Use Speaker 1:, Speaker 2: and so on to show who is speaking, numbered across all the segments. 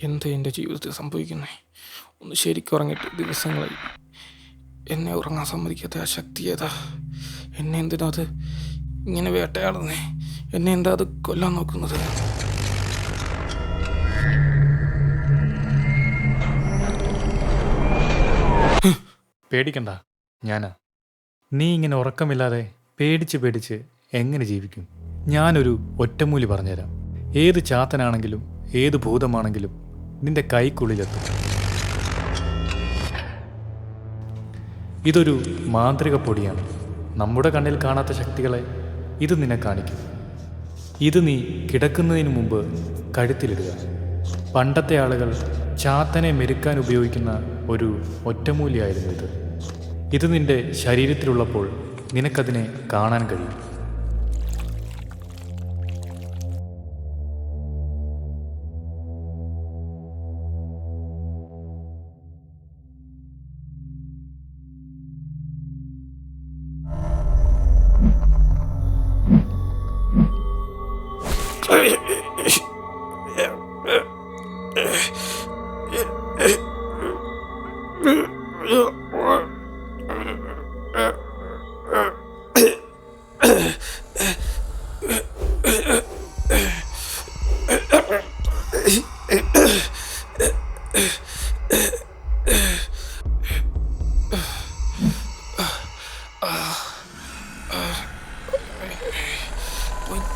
Speaker 1: എന്താ എൻ്റെ ജീവിതത്തിൽ സംഭവിക്കുന്നത്? ഒന്ന് ശരിക്കും ഉറങ്ങിയിട്ട് ദിവസങ്ങളായി. എന്നെ ഉറങ്ങാൻ സമ്മതിക്കാത്ത ആ ശക്തി ഏതാ? എന്നെ എന്തിനാ അത് ഇങ്ങനെ വേട്ടയാടുന്നേ? എന്നെ എന്താ അത് കൊല്ലാൻ നോക്കുന്നത്?
Speaker 2: പേടിക്കണ്ട, ഞാനാ. നീ ഇങ്ങനെ ഉറക്കമില്ലാതെ പേടിച്ച് പേടിച്ച് എങ്ങനെ ജീവിക്കും? ഞാനൊരു ഒറ്റമൂലി പറഞ്ഞുതരാം. ഏത് ചാത്തനാണെങ്കിലും ഏത് ഭൂതമാണെങ്കിലും നിന്റെ കൈക്കുള്ളിലെത്തും. ഇതൊരു മാന്ത്രിക പൊടിയാണ്. നമ്മുടെ കണ്ണിൽ കാണാത്ത ശക്തികളെ ഇത് നിന്നെ കാണിക്കും. ഇത് നീ കിടക്കുന്നതിന് മുമ്പ് കഴുത്തിലിടുക. പണ്ടത്തെ ആളുകൾ ചാത്തനെ മെരുക്കാൻ ഉപയോഗിക്കുന്ന ഒരു ഒറ്റമൂലിയായിരുന്നു ഇത്. ഇത് നിന്റെ ശരീരത്തിലുള്ളപ്പോൾ നിനക്കതിനെ കാണാൻ കഴിയും.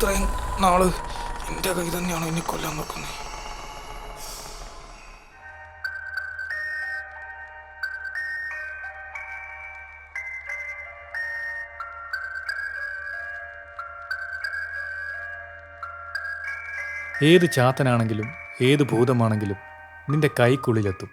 Speaker 1: ഇത്രയും നാള് എൻ്റെ കൈ തന്നെയാണോ എന്നെ കൊല്ലാൻ നോക്കുന്നത്?
Speaker 2: ഏത് ചാത്തനാണെങ്കിലും ഏത് ഭൂതമാണെങ്കിലും നിന്റെ കൈക്കുള്ളിലെത്തും.